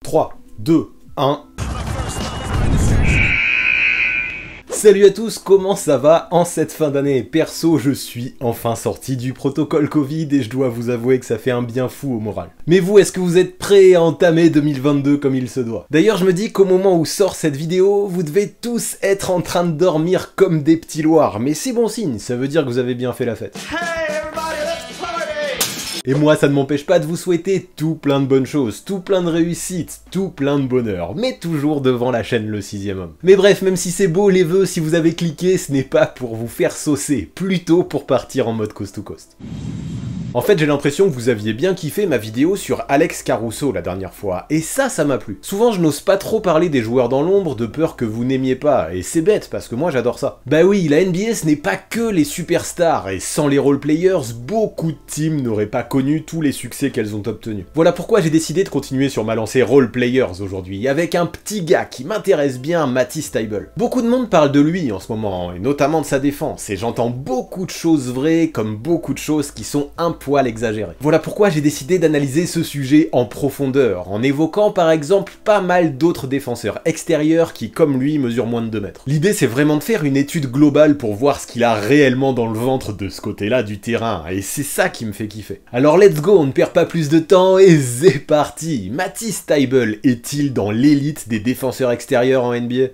3, 2, 1... Salut à tous, comment ça va en cette fin d'année? Perso, je suis enfin sorti du protocole Covid et je dois vous avouer que ça fait un bien fou au moral. Mais vous, est-ce que vous êtes prêts à entamer 2022 comme il se doit? D'ailleurs, je me dis qu'au moment où sort cette vidéo, vous devez tous être en train de dormir comme des petits loirs, mais c'est bon signe, ça veut dire que vous avez bien fait la fête. Et moi, ça ne m'empêche pas de vous souhaiter tout plein de bonnes choses, tout plein de réussites, tout plein de bonheur, mais toujours devant la chaîne Le Sixième Homme. Mais bref, même si c'est beau les vœux, si vous avez cliqué, ce n'est pas pour vous faire saucer, plutôt pour partir en mode coast to coast. En fait, j'ai l'impression que vous aviez bien kiffé ma vidéo sur Alex Caruso la dernière fois, et ça m'a plu. Souvent, je n'ose pas trop parler des joueurs dans l'ombre de peur que vous n'aimiez pas, et c'est bête, parce que moi j'adore ça. Bah oui, la NBA ce n'est pas que les superstars, et sans les roleplayers, beaucoup de teams n'auraient pas connu tous les succès qu'elles ont obtenus. Voilà pourquoi j'ai décidé de continuer sur ma lancée roleplayers aujourd'hui, avec un petit gars qui m'intéresse bien, Matisse Thybulle. Beaucoup de monde parle de lui en ce moment, et notamment de sa défense, et j'entends beaucoup de choses vraies, comme beaucoup de choses qui sont un poil exagéré. Voilà pourquoi j'ai décidé d'analyser ce sujet en profondeur, en évoquant par exemple pas mal d'autres défenseurs extérieurs qui, comme lui, mesurent moins de 2 mètres. L'idée c'est vraiment de faire une étude globale pour voir ce qu'il a réellement dans le ventre de ce côté-là du terrain, et c'est ça qui me fait kiffer. Alors let's go, on ne perd pas plus de temps, et c'est parti! Matisse Thybulle est-il dans l'élite des défenseurs extérieurs en NBA?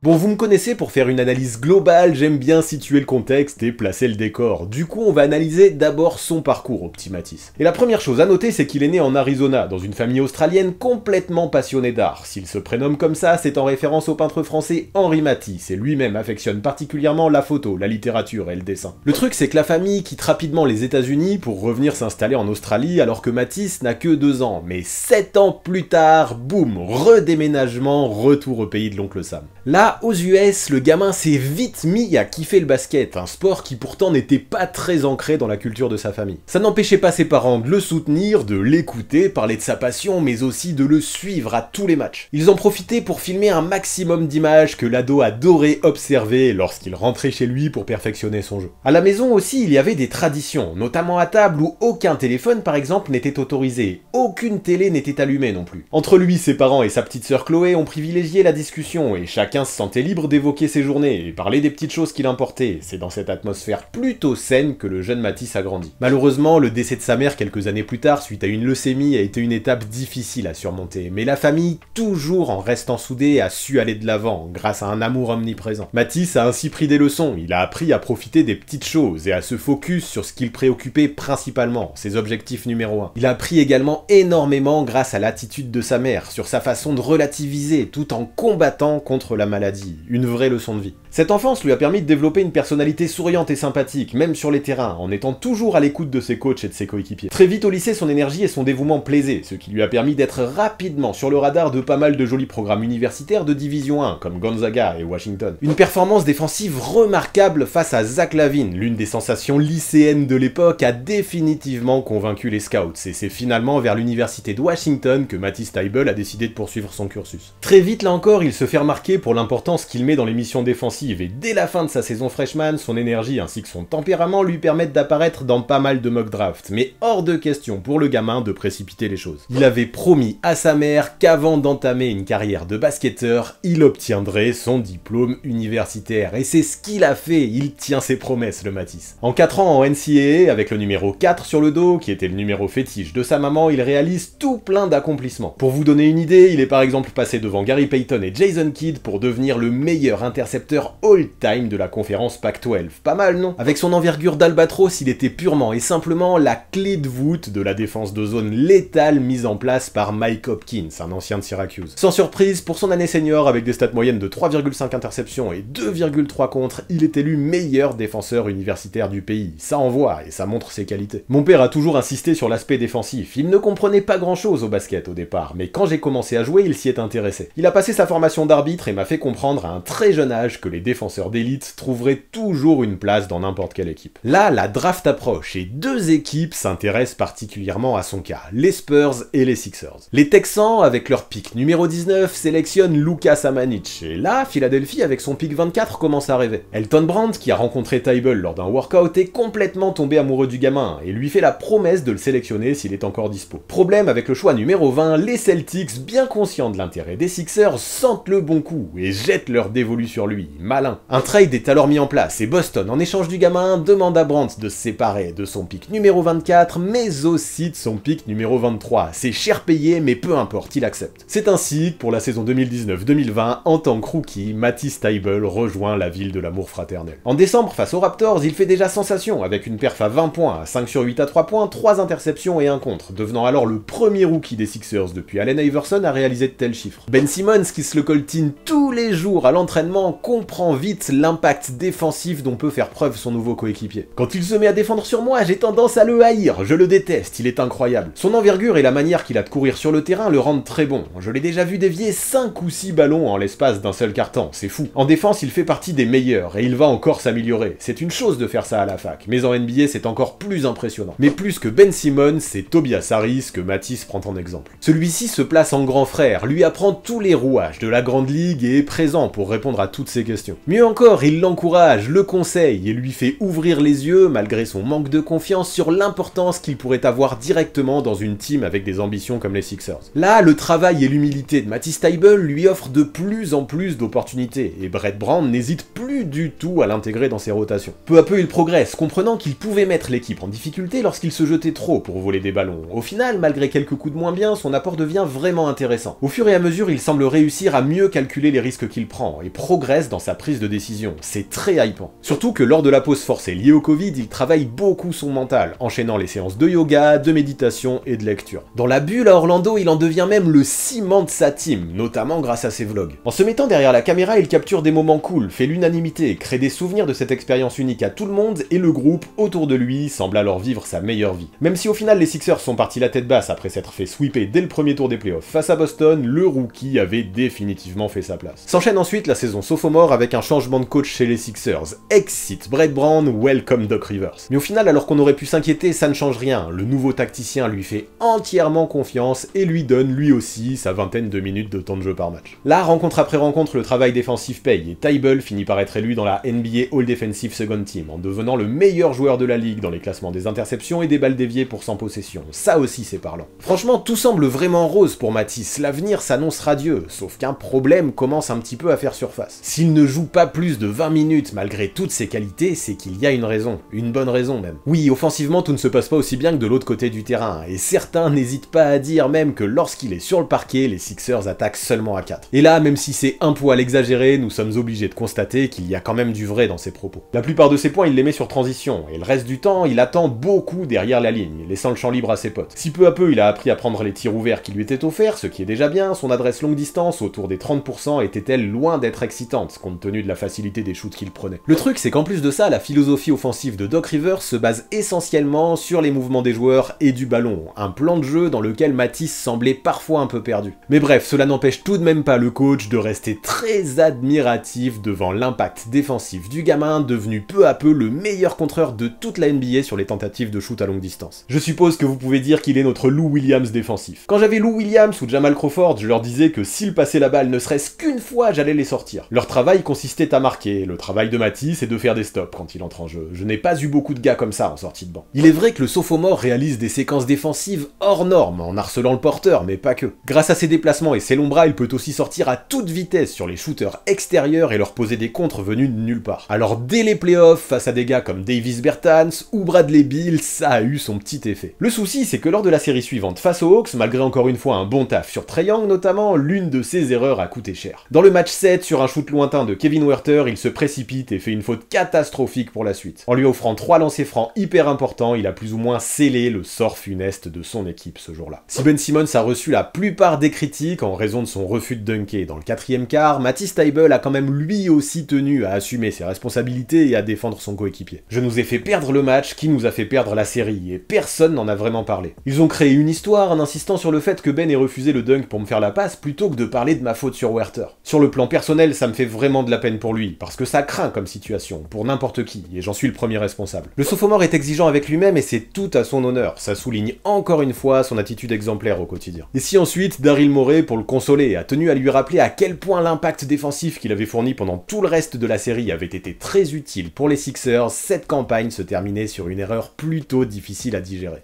Bon, vous me connaissez, pour faire une analyse globale, j'aime bien situer le contexte et placer le décor. Du coup, on va analyser d'abord son parcours au petit Matisse. Et la première chose à noter, c'est qu'il est né en Arizona, dans une famille australienne complètement passionnée d'art. S'il se prénomme comme ça, c'est en référence au peintre français Henri Matisse, et lui-même affectionne particulièrement la photo, la littérature et le dessin. Le truc, c'est que la famille quitte rapidement les États-Unis pour revenir s'installer en Australie, alors que Matisse n'a que 2 ans. Mais 7 ans plus tard, boum, redéménagement, retour au pays de l'oncle Sam. Là, aux US, le gamin s'est vite mis à kiffer le basket, un sport qui pourtant n'était pas très ancré dans la culture de sa famille. Ça n'empêchait pas ses parents de le soutenir, de l'écouter, parler de sa passion, mais aussi de le suivre à tous les matchs. Ils en profitaient pour filmer un maximum d'images que l'ado adorait observer lorsqu'il rentrait chez lui pour perfectionner son jeu. À la maison aussi, il y avait des traditions, notamment à table où aucun téléphone par exemple n'était autorisé, aucune télé n'était allumée non plus. Entre lui, ses parents et sa petite sœur Chloé ont privilégié la discussion et chacun se sentait libre d'évoquer ses journées et parler des petites choses qui l'importaient. C'est dans cette atmosphère plutôt saine que le jeune Matisse a grandi. Malheureusement, le décès de sa mère quelques années plus tard suite à une leucémie a été une étape difficile à surmonter, mais la famille, toujours en restant soudée, a su aller de l'avant grâce à un amour omniprésent. Matisse a ainsi pris des leçons, il a appris à profiter des petites choses et à se focus sur ce qui le préoccupait principalement, ses objectifs numéro 1. Il a appris également énormément grâce à l'attitude de sa mère, sur sa façon de relativiser tout en combattant contre la maladie. Une vraie leçon de vie. Cette enfance lui a permis de développer une personnalité souriante et sympathique, même sur les terrains, en étant toujours à l'écoute de ses coachs et de ses coéquipiers. Très vite au lycée, son énergie et son dévouement plaisaient, ce qui lui a permis d'être rapidement sur le radar de pas mal de jolis programmes universitaires de Division 1, comme Gonzaga et Washington. Une performance défensive remarquable face à Zach LaVine, l'une des sensations lycéennes de l'époque, a définitivement convaincu les scouts, et c'est finalement vers l'université de Washington que Matisse Thybulle a décidé de poursuivre son cursus. Très vite là encore, il se fait remarquer pour l'importance qu'il met dans les missions défensives, et dès la fin de sa saison freshman, son énergie ainsi que son tempérament lui permettent d'apparaître dans pas mal de mock drafts, mais hors de question pour le gamin de précipiter les choses. Il avait promis à sa mère qu'avant d'entamer une carrière de basketteur, il obtiendrait son diplôme universitaire, et c'est ce qu'il a fait, il tient ses promesses le Matisse. En 4 ans en NCAA, avec le numéro 4 sur le dos, qui était le numéro fétiche de sa maman, il réalise tout plein d'accomplissements. Pour vous donner une idée, il est par exemple passé devant Gary Payton et Jason Kidd pour devenir le meilleur intercepteur all-time de la conférence Pac-12. Pas mal, non? Avec son envergure d'albatros, il était purement et simplement la clé de voûte de la défense de zone létale mise en place par Mike Hopkins, un ancien de Syracuse. Sans surprise, pour son année senior, avec des stats moyennes de 3,5 interceptions et 2,3 contre, il est élu meilleur défenseur universitaire du pays. Ça envoie, et ça montre ses qualités. Mon père a toujours insisté sur l'aspect défensif. Il ne comprenait pas grand-chose au basket au départ, mais quand j'ai commencé à jouer, il s'y est intéressé. Il a passé sa formation d'arbitre et m'a fait comprendre à un très jeune âge que les défenseurs d'élite trouveraient toujours une place dans n'importe quelle équipe. Là, la draft approche et deux équipes s'intéressent particulièrement à son cas, les Spurs et les Sixers. Les Texans, avec leur pick numéro 19, sélectionnent Luka Samanic, et là, Philadelphie, avec son pick 24, commence à rêver. Elton Brand, qui a rencontré Tybalt lors d'un workout, est complètement tombé amoureux du gamin, et lui fait la promesse de le sélectionner s'il est encore dispo. Problème, avec le choix numéro 20, les Celtics, bien conscients de l'intérêt des Sixers, sentent le bon coup, et jettent leur dévolu sur lui. Malin. Un trade est alors mis en place, et Boston, en échange du gamin, demande à Brand de se séparer de son pick numéro 24, mais aussi de son pick numéro 23. C'est cher payé, mais peu importe, il accepte. C'est ainsi que, pour la saison 2019-2020, en tant que rookie, Matisse Thybulle rejoint la ville de l'amour fraternel. En décembre, face aux Raptors, il fait déjà sensation, avec une perf à 20 points, à 5 sur 8 à 3 points, 3 interceptions et un contre, devenant alors le premier rookie des Sixers depuis Allen Iverson à réaliser de tels chiffres. Ben Simmons, qui se le coltine tous les jours à l'entraînement, comprend vite l'impact défensif dont peut faire preuve son nouveau coéquipier. Quand il se met à défendre sur moi, j'ai tendance à le haïr, je le déteste, il est incroyable. Son envergure et la manière qu'il a de courir sur le terrain le rendent très bon. Je l'ai déjà vu dévier 5 ou 6 ballons en l'espace d'un seul carton, c'est fou. En défense, il fait partie des meilleurs, et il va encore s'améliorer. C'est une chose de faire ça à la fac, mais en NBA, c'est encore plus impressionnant. Mais plus que Ben Simmons, c'est Tobias Harris que Matisse prend en exemple. Celui-ci se place en grand frère, lui apprend tous les rouages de la grande ligue et est présent pour répondre à toutes ses questions. Mieux encore, il l'encourage, le conseille et lui fait ouvrir les yeux, malgré son manque de confiance, sur l'importance qu'il pourrait avoir directement dans une team avec des ambitions comme les Sixers. Là, le travail et l'humilité de Matisse Thybulle lui offrent de plus en plus d'opportunités, et Brett Brown n'hésite plus du tout à l'intégrer dans ses rotations. Peu à peu, il progresse, comprenant qu'il pouvait mettre l'équipe en difficulté lorsqu'il se jetait trop pour voler des ballons. Au final, malgré quelques coups de moins bien, son apport devient vraiment intéressant. Au fur et à mesure, il semble réussir à mieux calculer les risques qu'il prend, et progresse dans sa prise de décision. C'est très hypant. Surtout que lors de la pause forcée liée au Covid, il travaille beaucoup son mental, enchaînant les séances de yoga, de méditation et de lecture. Dans la bulle à Orlando, il en devient même le ciment de sa team, notamment grâce à ses vlogs. En se mettant derrière la caméra, il capture des moments cool, fait l'unanimité, crée des souvenirs de cette expérience unique à tout le monde, et le groupe autour de lui semble alors vivre sa meilleure vie. Même si au final les Sixers sont partis la tête basse après s'être fait sweeper dès le premier tour des playoffs face à Boston, le rookie avait définitivement fait sa place. S'enchaîne ensuite la saison sophomore avec un changement de coach chez les Sixers. Exit Brett Brown, welcome Doc Rivers. Mais au final, alors qu'on aurait pu s'inquiéter, ça ne change rien. Le nouveau tacticien lui fait entièrement confiance et lui donne lui aussi sa vingtaine de minutes de temps de jeu par match. Là, rencontre après rencontre, le travail défensif paye et Thybulle finit par être élu dans la NBA All Defensive Second Team en devenant le meilleur joueur de la ligue dans les classements des interceptions et des balles déviées pour 100 possessions. Ça aussi c'est parlant. Franchement, tout semble vraiment rose pour Matisse, l'avenir s'annonce radieux, sauf qu'un problème commence un petit peu à faire surface. S'il ne joue pas plus de 20 minutes malgré toutes ses qualités, c'est qu'il y a une raison, une bonne raison même. Oui, offensivement tout ne se passe pas aussi bien que de l'autre côté du terrain, et certains n'hésitent pas à dire même que lorsqu'il est sur le parquet, les Sixers attaquent seulement à 4. Et là, même si c'est un poil exagéré, nous sommes obligés de constater qu'il y a quand même du vrai dans ses propos. La plupart de ses points, il les met sur transition, et le reste du temps, il attend beaucoup derrière la ligne, laissant le champ libre à ses potes. Si peu à peu il a appris à prendre les tirs ouverts qui lui étaient offerts, ce qui est déjà bien, son adresse longue distance, autour des 30%, était-elle loin d'être excitante, compte tenu de la facilité des shoots qu'il prenait. Le truc, c'est qu'en plus de ça, la philosophie offensive de Doc Rivers se base essentiellement sur les mouvements des joueurs et du ballon, un plan de jeu dans lequel Matisse semblait parfois un peu perdu. Mais bref, cela n'empêche tout de même pas le coach de rester très admiratif devant l'impact défensif du gamin, devenu peu à peu le meilleur contreur de toute la NBA sur les tentatives de shoot à longue distance. Je suppose que vous pouvez dire qu'il est notre Lou Williams défensif. Quand j'avais Lou Williams ou Jamal Crawford, je leur disais que s'ils passaient la balle ne serait-ce qu'une fois, j'allais les sortir. Leur travail consistait à marquer, le travail de Matisse c'est de faire des stops quand il entre en jeu. Je n'ai pas eu beaucoup de gars comme ça en sortie de banc. Il est vrai que le sophomore réalise des séquences défensives hors normes, en harcelant le porteur, mais pas que. Grâce à ses déplacements et ses longs bras, il peut aussi sortir à toute vitesse sur les shooters extérieurs et leur poser des contres venus de nulle part. Alors dès les playoffs, face à des gars comme Davis Bertans ou Bradley Beal, ça a eu son petit effet. Le souci, c'est que lors de la série suivante face aux Hawks, malgré encore une fois un bon taf sur Trae Young notamment, l'une de ses erreurs a coûté cher. Dans le match 7, sur un shoot lointain de Kevin Huerter, il se précipite et fait une faute catastrophique pour la suite. En lui offrant 3 lancers francs hyper importants, il a plus ou moins scellé le sort funeste de son équipe ce jour-là. Si Ben Simmons a reçu la plupart des critiques en raison de son refus de dunker dans le 4e quart, Matisse Thybulle a quand même lui aussi tenu à assumer ses responsabilités et à défendre son coéquipier. Je nous ai fait perdre le match qui nous a fait perdre la série, et personne n'en a vraiment parlé. Ils ont créé une histoire en insistant sur le fait que Ben ait refusé le dunk pour me faire la passe plutôt que de parler de ma faute sur Huerter. Sur le plan personnel, ça me fait vraiment vraiment de la peine pour lui, parce que ça craint comme situation, pour n'importe qui, et j'en suis le premier responsable. Le sophomore est exigeant avec lui-même et c'est tout à son honneur, ça souligne encore une fois son attitude exemplaire au quotidien. Et si ensuite, Daryl Morey, pour le consoler, a tenu à lui rappeler à quel point l'impact défensif qu'il avait fourni pendant tout le reste de la série avait été très utile pour les Sixers, cette campagne se terminait sur une erreur plutôt difficile à digérer.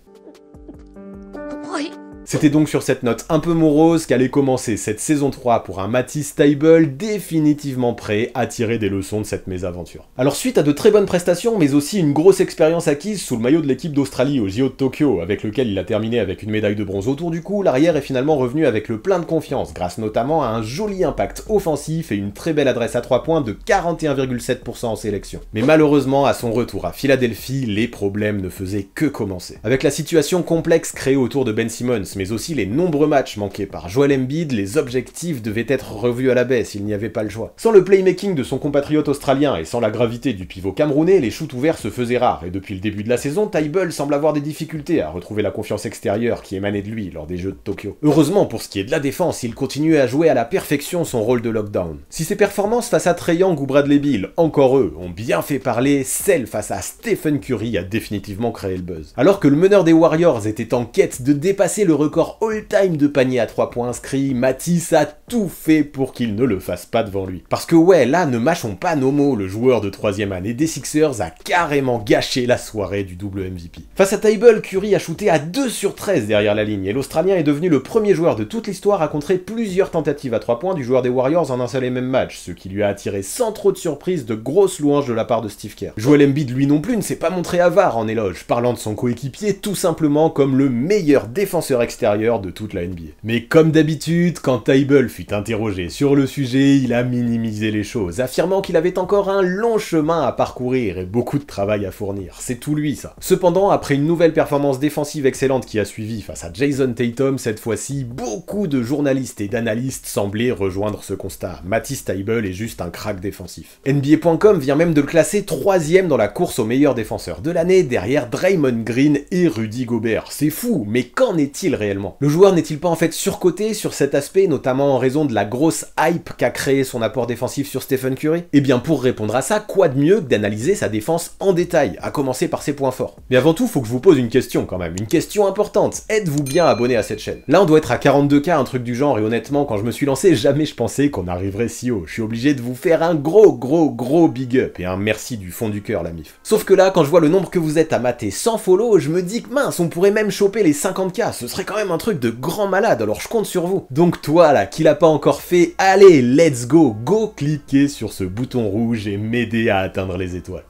C'était donc sur cette note un peu morose qu'allait commencer cette saison 3 pour un Matisse Thybulle définitivement prêt à tirer des leçons de cette mésaventure. Alors suite à de très bonnes prestations, mais aussi une grosse expérience acquise sous le maillot de l'équipe d'Australie au JO de Tokyo, avec lequel il a terminé avec une médaille de bronze autour du cou, l'arrière est finalement revenu avec le plein de confiance, grâce notamment à un joli impact offensif et une très belle adresse à 3 points de 41,7% en sélection. Mais malheureusement, à son retour à Philadelphie, les problèmes ne faisaient que commencer. Avec la situation complexe créée autour de Ben Simmons, mais aussi les nombreux matchs manqués par Joel Embiid, les objectifs devaient être revus à la baisse, il n'y avait pas le choix. Sans le playmaking de son compatriote australien et sans la gravité du pivot camerounais, les shoots ouverts se faisaient rares, et depuis le début de la saison, Thybulle semble avoir des difficultés à retrouver la confiance extérieure qui émanait de lui lors des Jeux de Tokyo. Heureusement, pour ce qui est de la défense, il continuait à jouer à la perfection son rôle de lockdown. Si ses performances face à Trae Young ou Bradley Beal, encore eux, ont bien fait parler, celle face à Stephen Curry a définitivement créé le buzz. Alors que le meneur des Warriors était en quête de dépasser le record all-time de panier à 3 points inscrits, Matisse a tout fait pour qu'il ne le fasse pas devant lui. Parce que ouais, là, ne mâchons pas nos mots, le joueur de 3e année des Sixers a carrément gâché la soirée du double MVP. Face à Thybulle, Curry a shooté à 2 sur 13 derrière la ligne, et l'Australien est devenu le premier joueur de toute l'histoire à contrer plusieurs tentatives à 3 points du joueur des Warriors en un seul et même match, ce qui lui a attiré sans trop de surprise de grosses louanges de la part de Steve Kerr. Joel Embiid lui non plus ne s'est pas montré avare en éloge, parlant de son coéquipier tout simplement comme le meilleur défenseur extérieur de toute la NBA. Mais comme d'habitude, quand Thybulle fut interrogé sur le sujet, il a minimisé les choses, affirmant qu'il avait encore un long chemin à parcourir et beaucoup de travail à fournir. C'est tout lui ça. Cependant, après une nouvelle performance défensive excellente qui a suivi face à Jason Tatum, cette fois-ci, beaucoup de journalistes et d'analystes semblaient rejoindre ce constat. Matisse Thybulle est juste un crack défensif. NBA.com vient même de le classer 3e dans la course aux meilleurs défenseurs de l'année, derrière Draymond Green et Rudy Gobert. C'est fou, mais qu'en est-il réellement? Le joueur n'est-il pas en fait surcoté sur cet aspect, notamment en raison de la grosse hype qu'a créé son apport défensif sur Stephen Curry? Eh bien pour répondre à ça, quoi de mieux que d'analyser sa défense en détail, à commencer par ses points forts. Mais avant tout, faut que je vous pose une question quand même, une question importante. Êtes-vous bien abonné à cette chaîne? Là on doit être à 42K, un truc du genre, et honnêtement quand je me suis lancé, jamais je pensais qu'on arriverait si haut. Je suis obligé de vous faire un gros big up, et un merci du fond du cœur la mif. Sauf que là, quand je vois le nombre que vous êtes à mater sans follow, je me dis que mince, on pourrait même choper les 50K, ce serait quand même un truc de grand malade, alors je compte sur vous. Donc toi là, qui l'a pas encore fait, allez, let's go, cliquer sur ce bouton rouge et m'aider à atteindre les étoiles.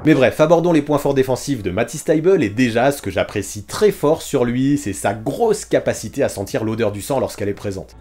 Mais bref, abordons les points forts défensifs de Matisse Thybulle, et déjà, ce que j'apprécie très fort sur lui, c'est sa grosse capacité à sentir l'odeur du sang lorsqu'elle est présente.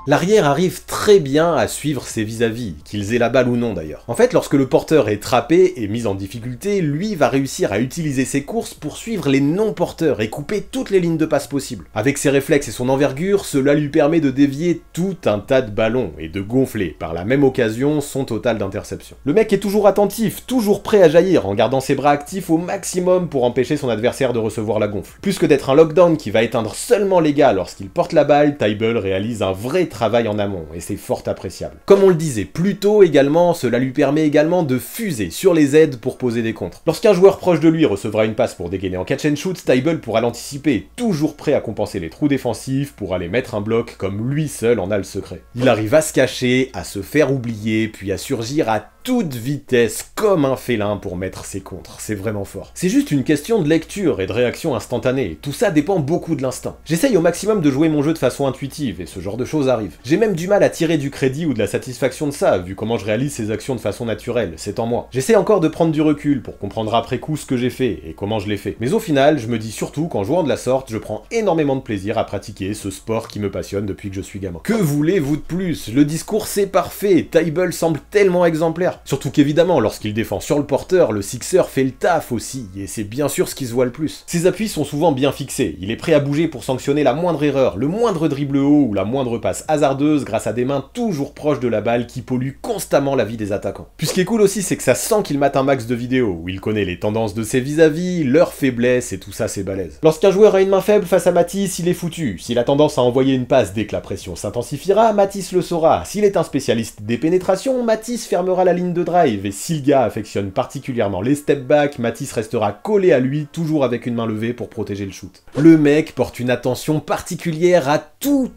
L'arrière arrive très bien à suivre ses vis-à-vis, qu'ils aient la balle ou non d'ailleurs. En fait, lorsque le porteur est trappé et mis en difficulté, lui va réussir à utiliser ses courses pour suivre les non-porteurs et couper toutes les lignes de passe possibles. Avec ses réflexes et son envergure, cela lui permet de dévier tout un tas de ballons et de gonfler, par la même occasion, son total d'interception. Le mec est toujours attentif, toujours prêt à jaillir, en gardant ses bras actifs au maximum pour empêcher son adversaire de recevoir la gonfle. Plus que d'être un lockdown qui va éteindre seulement les gars lorsqu'il porte la balle, Thybulle réalise un vrai travail en amont, et c'est fort appréciable. Comme on le disait plus tôt également, cela lui permet également de fuser sur les aides pour poser des contres. Lorsqu'un joueur proche de lui recevra une passe pour dégainer en catch and shoot, Thybulle pourra l'anticiper, toujours prêt à compenser les trous défensifs pour aller mettre un bloc comme lui seul en a le secret. Il arrive à se cacher, à se faire oublier, puis à surgir à toute vitesse comme un félin pour mettre ses contres, c'est vraiment fort. C'est juste une question de lecture et de réaction instantanée, tout ça dépend beaucoup de l'instinct. J'essaye au maximum de jouer mon jeu de façon intuitive, et ce genre de choses arrive. J'ai même du mal à tirer du crédit ou de la satisfaction de ça, vu comment je réalise ces actions de façon naturelle, c'est en moi. J'essaie encore de prendre du recul pour comprendre après coup ce que j'ai fait, et comment je l'ai fait. Mais au final, je me dis surtout qu'en jouant de la sorte, je prends énormément de plaisir à pratiquer ce sport qui me passionne depuis que je suis gamin. Que voulez-vous de plus? Le discours c'est parfait, Thybulle semble tellement exemplaire. Surtout qu'évidemment, lorsqu'il défend sur le porteur, le Sixer fait le taf aussi, et c'est bien sûr ce qui se voit le plus. Ses appuis sont souvent bien fixés, il est prêt à bouger pour sanctionner la moindre erreur, le moindre dribble haut ou la moindre passe hasardeuse grâce à des mains toujours proches de la balle qui polluent constamment la vie des attaquants. Puis ce qui est cool aussi, c'est que ça sent qu'il mate un max de vidéos, où il connaît les tendances de ses vis-à-vis, leurs faiblesses et tout ça c'est balèze. Lorsqu'un joueur a une main faible face à Matisse, il est foutu. S'il a tendance à envoyer une passe dès que la pression s'intensifiera, Matisse le saura. S'il est un spécialiste des pénétrations, Matisse fermera la ligne de drive, et si le gars affectionne particulièrement les step back, Matisse restera collé à lui, toujours avec une main levée pour protéger le shoot. Le mec porte une attention particulière à tous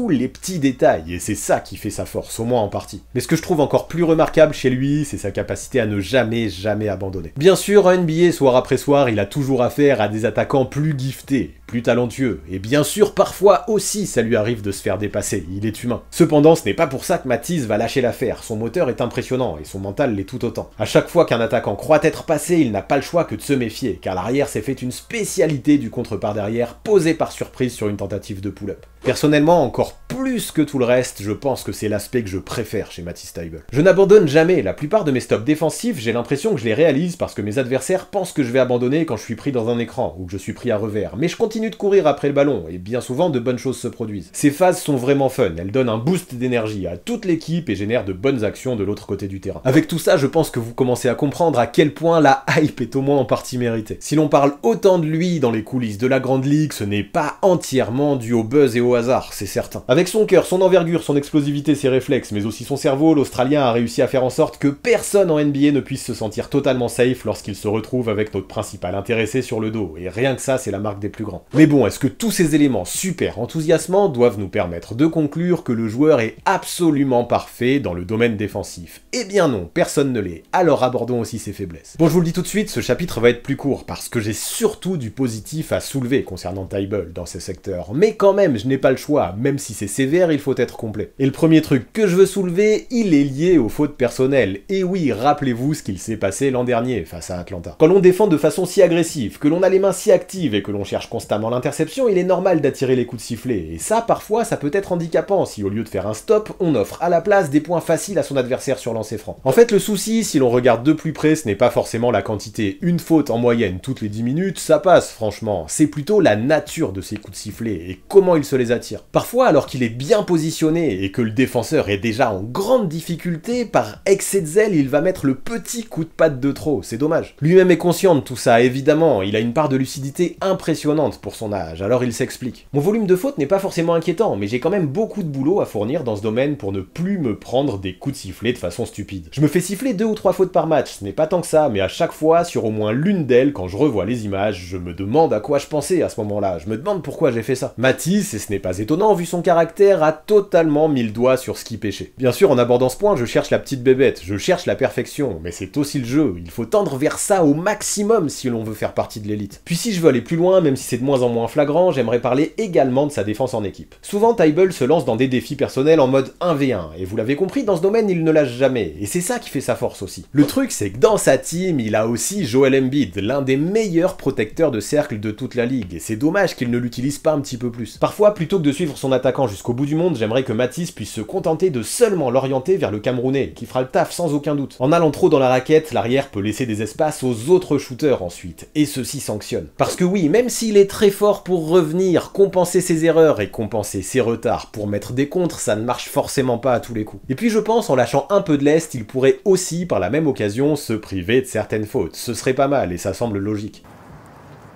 les petits détails, et c'est ça qui fait sa force, au moins en partie. Mais ce que je trouve encore plus remarquable chez lui, c'est sa capacité à ne jamais abandonner. Bien sûr, en NBA, soir après soir, il a toujours affaire à des attaquants plus giftés, plus talentueux, et bien sûr, parfois aussi, ça lui arrive de se faire dépasser, il est humain. Cependant, ce n'est pas pour ça que Matisse va lâcher l'affaire, son moteur est impressionnant, et son mental l'est tout autant. À chaque fois qu'un attaquant croit être passé, il n'a pas le choix que de se méfier, car l'arrière s'est fait une spécialité du contre par derrière, posé par surprise sur une tentative de pull-up. Personnellement, encore plus que tout le reste, je pense que c'est l'aspect que je préfère chez Matisse Thybulle. Je n'abandonne jamais, la plupart de mes stops défensifs, j'ai l'impression que je les réalise parce que mes adversaires pensent que je vais abandonner quand je suis pris dans un écran, ou que je suis pris à revers, mais je continue de courir après le ballon, et bien souvent de bonnes choses se produisent. Ces phases sont vraiment fun, elles donnent un boost d'énergie à toute l'équipe et génèrent de bonnes actions de l'autre côté du terrain. Avec tout ça, je pense que vous commencez à comprendre à quel point la hype est au moins en partie méritée. Si l'on parle autant de lui dans les coulisses de la Grande Ligue, ce n'est pas entièrement dû au buzz et au hasard, c'est certain. Avec son cœur, son envergure, son explosivité, ses réflexes, mais aussi son cerveau, l'Australien a réussi à faire en sorte que personne en NBA ne puisse se sentir totalement safe lorsqu'il se retrouve avec notre principal intéressé sur le dos, et rien que ça, c'est la marque des plus grands. Mais bon, est-ce que tous ces éléments super enthousiasmants doivent nous permettre de conclure que le joueur est absolument parfait dans le domaine défensif? Eh bien non, personne ne l'est, alors abordons aussi ses faiblesses. Bon, je vous le dis tout de suite, ce chapitre va être plus court, parce que j'ai surtout du positif à soulever concernant Thybulle dans ces secteurs, mais quand même, je n'ai pas le choix, même si c'est sévère, il faut être complet. Et le premier truc que je veux soulever, il est lié aux fautes personnelles. Et oui, rappelez-vous ce qu'il s'est passé l'an dernier face à Atlanta. Quand l'on défend de façon si agressive, que l'on a les mains si actives et que l'on cherche constamment l'interception, il est normal d'attirer les coups de sifflet. Et ça, parfois, ça peut être handicapant si au lieu de faire un stop, on offre à la place des points faciles à son adversaire sur lancer franc. En fait, le souci, si l'on regarde de plus près, ce n'est pas forcément la quantité. Une faute en moyenne toutes les 10 minutes, ça passe, franchement. C'est plutôt la nature de ces coups de sifflet et comment il se les attire. Parfois, alors qu'il est bien positionné et que le défenseur est déjà en grande difficulté, par excès de zèle, il va mettre le petit coup de patte de trop, c'est dommage. Lui-même est conscient de tout ça, évidemment, il a une part de lucidité impressionnante pour son âge, alors il s'explique. Mon volume de fautes n'est pas forcément inquiétant, mais j'ai quand même beaucoup de boulot à fournir dans ce domaine pour ne plus me prendre des coups de sifflet de façon stupide. Je me fais siffler 2 ou 3 fautes par match, ce n'est pas tant que ça, mais à chaque fois, sur au moins l'une d'elles, quand je revois les images, je me demande à quoi je pensais à ce moment-là, je me demande pourquoi j'ai fait ça. Matisse, et ce n'est pas étonnant vu son caractère, a totalement mis le doigt sur ce qui pêchait. Bien sûr, en abordant ce point, je cherche la petite bébête, je cherche la perfection, mais c'est aussi le jeu, il faut tendre vers ça au maximum si l'on veut faire partie de l'élite. Puis si je veux aller plus loin, même si c'est de moins en moins flagrant, j'aimerais parler également de sa défense en équipe. Souvent, Thybulle se lance dans des défis personnels en mode 1v1, et vous l'avez compris, dans ce domaine, il ne lâche jamais, et c'est ça qui fait sa force aussi. Le truc, c'est que dans sa team, il a aussi Joel Embiid, l'un des meilleurs protecteurs de cercle de toute la ligue, et c'est dommage qu'il ne l'utilise pas un petit peu plus. Parfois, plutôt que de suivre son attaquant jusqu'au bout du monde, j'aimerais que Matisse puisse se contenter de seulement l'orienter vers le Camerounais, qui fera le taf sans aucun doute. En allant trop dans la raquette, l'arrière peut laisser des espaces aux autres shooters ensuite, et ceci sanctionne. Parce que oui, même s'il est très fort pour revenir, compenser ses erreurs et compenser ses retards pour mettre des contres, ça ne marche forcément pas à tous les coups. Et puis je pense, en lâchant un peu de lest, il pourrait aussi, par la même occasion, se priver de certaines fautes. Ce serait pas mal, et ça semble logique.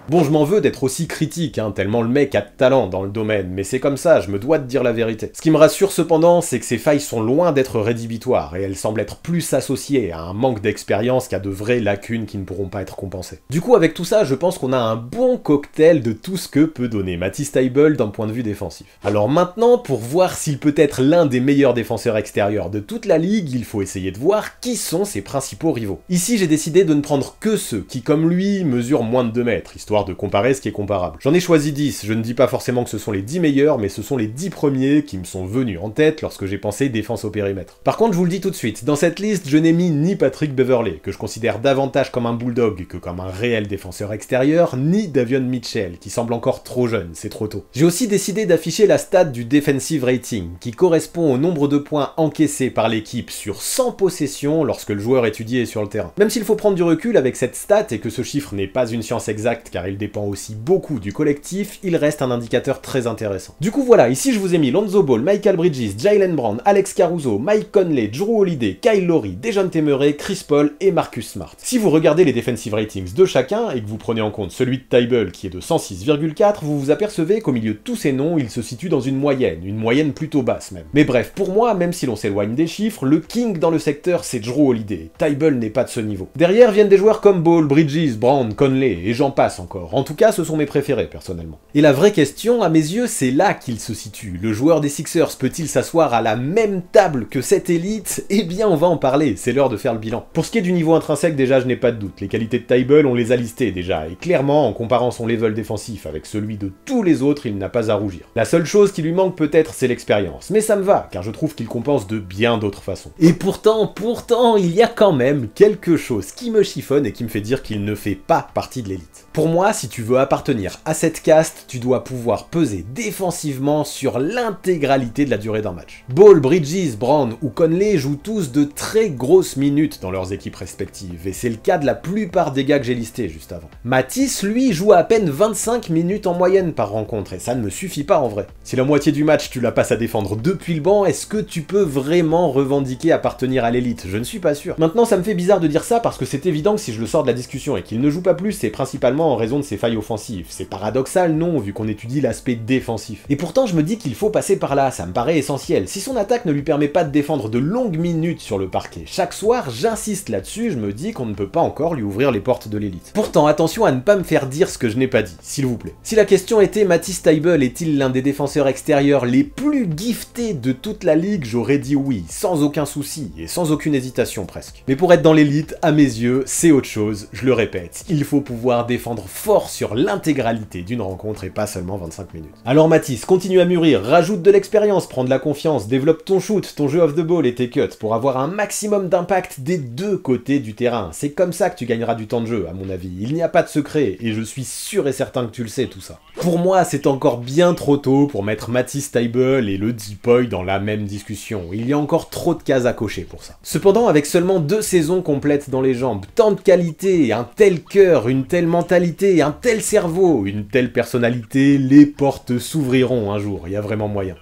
Bon, je m'en veux d'être aussi critique, tellement le mec a de talent dans le domaine, mais c'est comme ça, je me dois de dire la vérité. Ce qui me rassure cependant, c'est que ces failles sont loin d'être rédhibitoires, et elles semblent être plus associées à un manque d'expérience qu'à de vraies lacunes qui ne pourront pas être compensées. Du coup, avec tout ça, je pense qu'on a un bon cocktail de tout ce que peut donner Matisse Thybulle d'un point de vue défensif. Alors maintenant, pour voir s'il peut être l'un des meilleurs défenseurs extérieurs de toute la ligue, il faut essayer de voir qui sont ses principaux rivaux. Ici, j'ai décidé de ne prendre que ceux qui, comme lui, mesurent moins de 2 mètres, histoire histoire de comparer ce qui est comparable. J'en ai choisi 10, je ne dis pas forcément que ce sont les 10 meilleurs, mais ce sont les 10 premiers qui me sont venus en tête lorsque j'ai pensé défense au périmètre. Par contre, je vous le dis tout de suite, dans cette liste, je n'ai mis ni Patrick Beverley, que je considère davantage comme un bulldog que comme un réel défenseur extérieur, ni Davion Mitchell, qui semble encore trop jeune, c'est trop tôt. J'ai aussi décidé d'afficher la stat du defensive rating, qui correspond au nombre de points encaissés par l'équipe sur 100 possessions lorsque le joueur étudié est sur le terrain. Même s'il faut prendre du recul avec cette stat et que ce chiffre n'est pas une science exacte car il dépend aussi beaucoup du collectif, il reste un indicateur très intéressant. Du coup voilà, ici je vous ai mis Lonzo Ball, Michael Bridges, Jaylen Brown, Alex Caruso, Mike Conley, Jrue Holiday, Kyle Lowry, DeJounte Murray, Chris Paul et Marcus Smart. Si vous regardez les defensive ratings de chacun et que vous prenez en compte celui de Tybalt qui est de 106,4, vous vous apercevez qu'au milieu de tous ces noms, il se situe dans une moyenne plutôt basse même. Mais bref, pour moi, même si l'on s'éloigne des chiffres, le king dans le secteur c'est Jrue Holiday. Tybalt n'est pas de ce niveau. Derrière viennent des joueurs comme Ball, Bridges, Brown, Conley, et j'en passe encore. En tout cas, ce sont mes préférés, personnellement. Et la vraie question, à mes yeux, c'est là qu'il se situe. Le joueur des Sixers peut-il s'asseoir à la même table que cette élite? Eh bien, on va en parler, c'est l'heure de faire le bilan. Pour ce qui est du niveau intrinsèque, déjà, je n'ai pas de doute. Les qualités de Tybalt, on les a listées déjà, et clairement, en comparant son level défensif avec celui de tous les autres, il n'a pas à rougir. La seule chose qui lui manque peut-être, c'est l'expérience. Mais ça me va, car je trouve qu'il compense de bien d'autres façons. Et pourtant, il y a quand même quelque chose qui me chiffonne et qui me fait dire qu'il ne fait pas partie de l'élite. Pour moi, si tu veux appartenir à cette caste, tu dois pouvoir peser défensivement sur l'intégralité de la durée d'un match. Ball, Bridges, Brown ou Conley jouent tous de très grosses minutes dans leurs équipes respectives, et c'est le cas de la plupart des gars que j'ai listés juste avant. Matisse, lui, joue à peine 25 minutes en moyenne par rencontre, et ça ne me suffit pas en vrai. Si la moitié du match tu la passes à défendre depuis le banc, est-ce que tu peux vraiment revendiquer appartenir à l'élite? Je ne suis pas sûr. Maintenant, ça me fait bizarre de dire ça parce que c'est évident que si je le sors de la discussion et qu'il ne joue pas plus, c'est principalement en raison de ses failles offensives. C'est paradoxal, non, vu qu'on étudie l'aspect défensif. Et pourtant, je me dis qu'il faut passer par là, ça me paraît essentiel. Si son attaque ne lui permet pas de défendre de longues minutes sur le parquet chaque soir, j'insiste là-dessus, je me dis qu'on ne peut pas encore lui ouvrir les portes de l'élite. Pourtant, attention à ne pas me faire dire ce que je n'ai pas dit, s'il vous plaît. Si la question était Matisse Thybulle est-il l'un des défenseurs extérieurs les plus giftés de toute la ligue, j'aurais dit oui, sans aucun souci, et sans aucune hésitation presque. Mais pour être dans l'élite, à mes yeux, c'est autre chose, je le répète, il faut pouvoir défendre fort sur l'intégralité d'une rencontre et pas seulement 25 minutes. Alors Matisse, continue à mûrir, rajoute de l'expérience, prends de la confiance, développe ton shoot, ton jeu off the ball et tes cuts pour avoir un maximum d'impact des deux côtés du terrain. C'est comme ça que tu gagneras du temps de jeu, à mon avis. Il n'y a pas de secret, et je suis sûr et certain que tu le sais tout ça. Pour moi, c'est encore bien trop tôt pour mettre Matisse Thybulle et le Deepoy dans la même discussion. Il y a encore trop de cases à cocher pour ça. Cependant, avec seulement 2 saisons complètes dans les jambes, tant de qualités, un tel cœur, une telle mentalité, un tel cerveau, une telle personnalité, les portes s'ouvriront un jour, il y a vraiment moyen.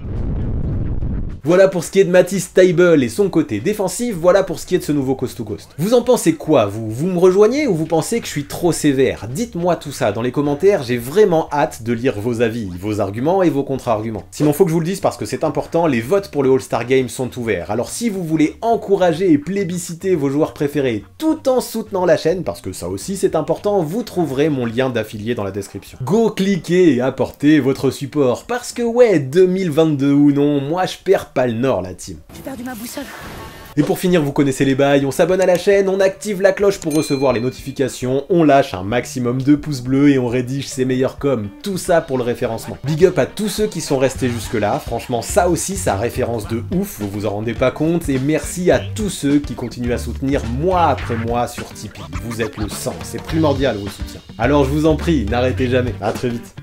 Voilà pour ce qui est de Matisse Thybulle et son côté défensif, voilà pour ce qui est de ce nouveau Coast to Coast. Vous en pensez quoi, vous? Vous me rejoignez ou vous pensez que je suis trop sévère? Dites-moi tout ça dans les commentaires, j'ai vraiment hâte de lire vos avis, vos arguments et vos contre-arguments. Sinon faut que je vous le dise parce que c'est important, les votes pour le All-Star Game sont ouverts. Alors si vous voulez encourager et plébisciter vos joueurs préférés tout en soutenant la chaîne, parce que ça aussi c'est important, vous trouverez mon lien d'affilié dans la description. Go cliquez et apportez votre support, parce que ouais, 2022 ou non, moi je perds pas le nord la team. J'ai perdu ma boussole. Et pour finir, vous connaissez les bails, on s'abonne à la chaîne, on active la cloche pour recevoir les notifications, on lâche un maximum de pouces bleus et on rédige ses meilleurs coms, tout ça pour le référencement. Big up à tous ceux qui sont restés jusque là, franchement ça aussi ça référence de ouf, vous vous en rendez pas compte, et merci à tous ceux qui continuent à soutenir mois après mois sur Tipeee, vous êtes le sang, c'est primordial vos soutiens. Alors je vous en prie, n'arrêtez jamais, à très vite.